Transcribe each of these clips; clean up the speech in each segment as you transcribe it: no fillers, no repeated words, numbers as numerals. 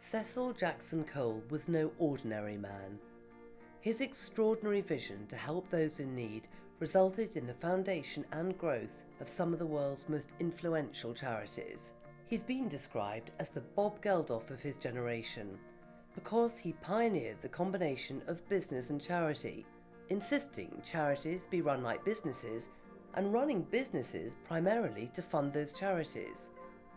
Cecil Jackson Cole was no ordinary man. His extraordinary vision to help those in need resulted in the foundation and growth of some of the world's most influential charities. He's been described as the Bob Geldof of his generation because he pioneered the combination of business and charity, insisting charities be run like businesses and running businesses primarily to fund those charities.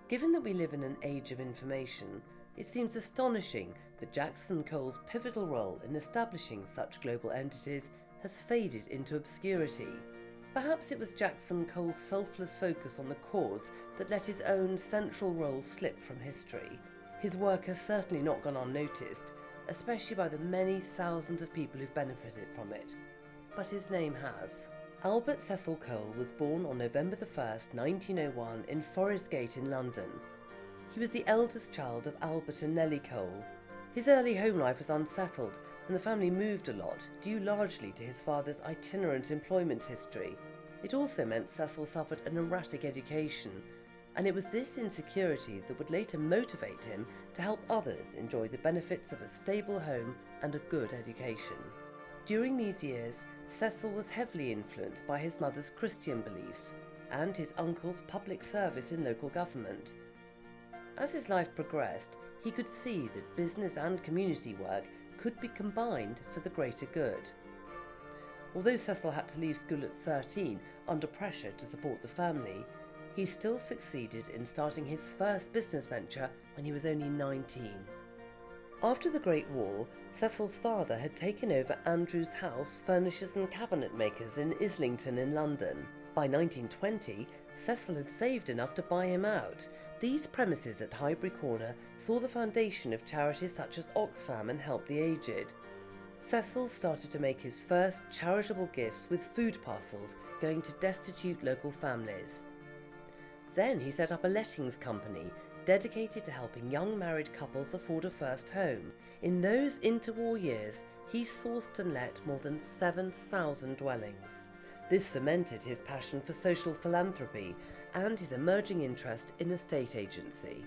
Given that we live in an age of information, it seems astonishing that Jackson Cole's pivotal role in establishing such global entities has faded into obscurity. Perhaps it was Jackson Cole's selfless focus on the cause that let his own central role slip from history. His work has certainly not gone unnoticed, especially by the many thousands of people who've benefited from it. But his name has. Albert Cecil Cole was born on November 1st, 1901 in Forest Gate in London. He was the eldest child of Albert and Nellie Cole. His early home life was unsettled and the family moved a lot, due largely to his father's itinerant employment history. It also meant Cecil suffered an erratic education, and it was this insecurity that would later motivate him to help others enjoy the benefits of a stable home and a good education. During these years, Cecil was heavily influenced by his mother's Christian beliefs and his uncle's public service in local government. As his life progressed, he could see that business and community work could be combined for the greater good. Although Cecil had to leave school at 13 under pressure to support the family, he still succeeded in starting his first business venture when he was only 19. After the Great War, Cecil's father had taken over Andrew's House, Furnishers and Cabinet Makers in Islington in London. By 1920, Cecil had saved enough to buy him out. These premises at Highbury Corner saw the foundation of charities such as Oxfam and Help the Aged. Cecil started to make his first charitable gifts with food parcels going to destitute local families. Then he set up a lettings company dedicated to helping young married couples afford a first home. In those interwar years, he sourced and let more than 7,000 dwellings. This cemented his passion for social philanthropy and his emerging interest in a state agency.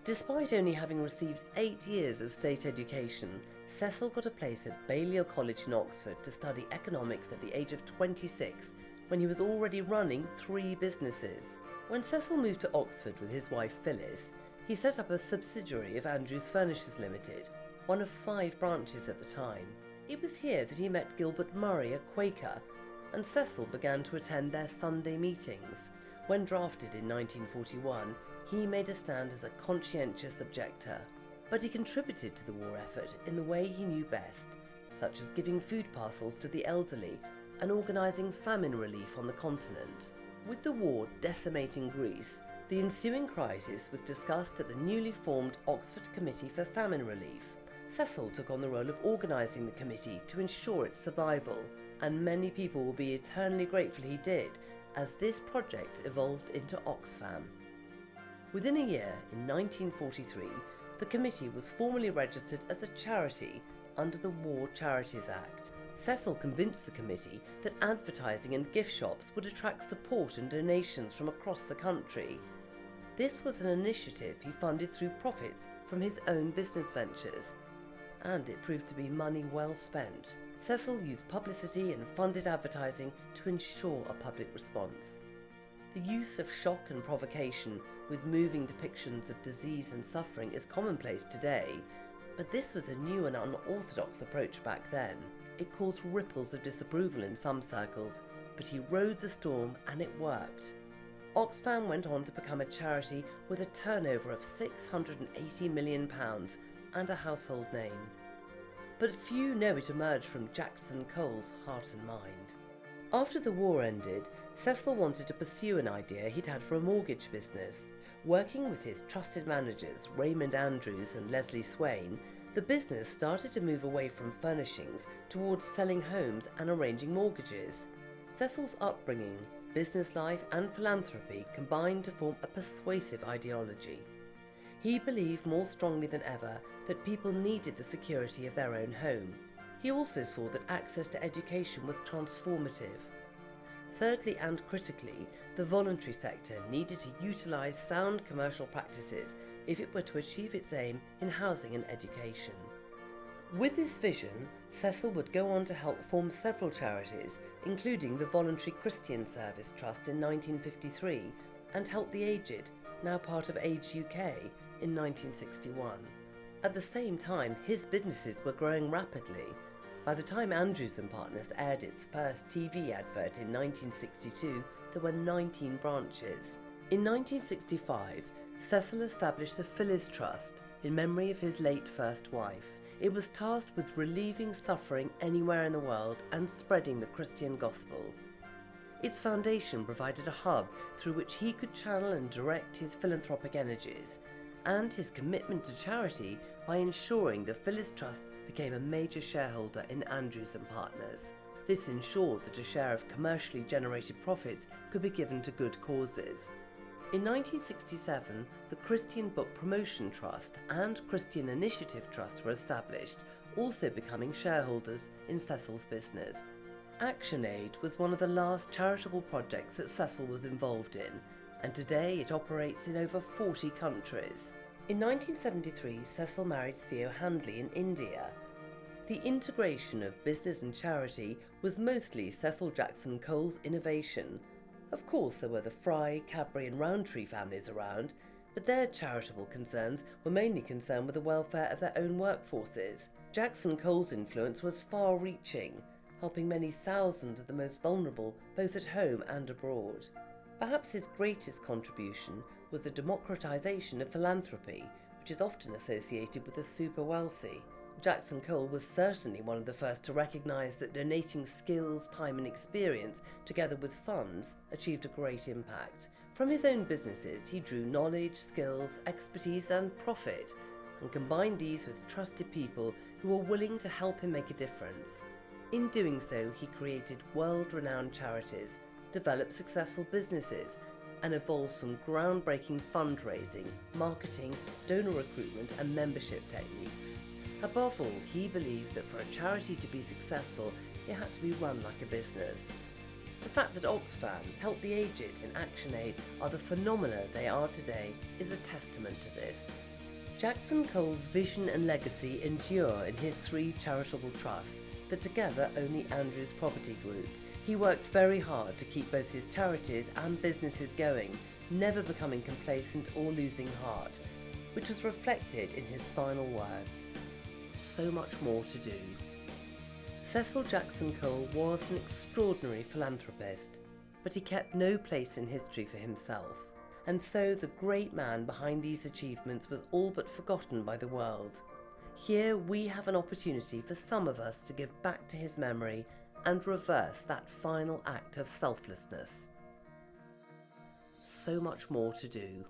Despite only having received 8 years of state education, Cecil got a place at Balliol College in Oxford to study economics at the age of 26, when he was already running 3 businesses. When Cecil moved to Oxford with his wife Phyllis, he set up a subsidiary of Andrews Furnishers Limited, one of 5 branches at the time. It was here that he met Gilbert Murray, a Quaker, and Cecil began to attend their Sunday meetings. When drafted in 1941, he made a stand as a conscientious objector, but he contributed to the war effort in the way he knew best, such as giving food parcels to the elderly and organising famine relief on the continent. With the war decimating Greece, the ensuing crisis was discussed at the newly formed Oxford Committee for Famine Relief. Cecil took on the role of organising the committee to ensure its survival, and many people will be eternally grateful he did, as this project evolved into Oxfam. Within a year, in 1943, the committee was formally registered as a charity under the War Charities Act. Cecil convinced the committee that advertising and gift shops would attract support and donations from across the country. This was an initiative he funded through profits from his own business ventures, and it proved to be money well spent. Cecil used publicity and funded advertising to ensure a public response. The use of shock and provocation with moving depictions of disease and suffering is commonplace today, but this was a new and unorthodox approach back then. It caused ripples of disapproval in some circles, but he rode the storm and it worked. Oxfam went on to become a charity with a turnover of £680 million and a household name. But few know it emerged from Jackson Cole's heart and mind. After the war ended, Cecil wanted to pursue an idea he'd had for a mortgage business. Working with his trusted managers Raymond Andrews and Leslie Swain, the business started to move away from furnishings towards selling homes and arranging mortgages. Cecil's upbringing, business life and philanthropy combined to form a persuasive ideology. He believed more strongly than ever that people needed the security of their own home. He also saw that access to education was transformative. Thirdly and critically, the voluntary sector needed to utilise sound commercial practices if it were to achieve its aim in housing and education. With this vision, Cecil would go on to help form several charities, including the Voluntary Christian Service Trust in 1953 and Help the Aged, now part of Age UK, in 1961. At the same time, his businesses were growing rapidly. By the time Andrews & Partners aired its first TV advert in 1962, there were 19 branches. In 1965, Cecil established the Phyllis Trust in memory of his late first wife. It was tasked with relieving suffering anywhere in the world and spreading the Christian gospel. Its foundation provided a hub through which he could channel and direct his philanthropic energies, and his commitment to charity by ensuring the Phyllis Trust became a major shareholder in Andrews & Partners. This ensured that a share of commercially generated profits could be given to good causes. In 1967, the Christian Book Promotion Trust and Christian Initiative Trust were established, also becoming shareholders in Cecil's business. ActionAid was one of the last charitable projects that Cecil was involved in, and today it operates in over 40 countries. In 1973, Cecil married Theo Handley in India. The integration of business and charity was mostly Cecil Jackson Cole's innovation. Of course, there were the Fry, Cadbury and Rowntree families around, but their charitable concerns were mainly concerned with the welfare of their own workforces. Jackson Cole's influence was far-reaching, helping many thousands of the most vulnerable both at home and abroad. Perhaps his greatest contribution was the democratisation of philanthropy, which is often associated with the super wealthy. Jackson Cole was certainly one of the first to recognise that donating skills, time and experience, together with funds, achieved a great impact. From his own businesses, he drew knowledge, skills, expertise and profit, and combined these with trusted people who were willing to help him make a difference. In doing so, he created world-renowned charities, developed successful businesses, and evolved some groundbreaking fundraising, marketing, donor recruitment and membership techniques. Above all, he believed that for a charity to be successful, it had to be run like a business. The fact that Oxfam, Help the Aged and ActionAid are the phenomena they are today is a testament to this. Jackson Cole's vision and legacy endure in his 3 charitable trusts that together own the Andrews Property Group. He worked very hard to keep both his charities and businesses going, never becoming complacent or losing heart, which was reflected in his final words. So much more to do. Cecil Jackson Cole was an extraordinary philanthropist, but he kept no place in history for himself, and so the great man behind these achievements was all but forgotten by the world. Here we have an opportunity for some of us to give back to his memory and reverse that final act of selflessness. So much more to do.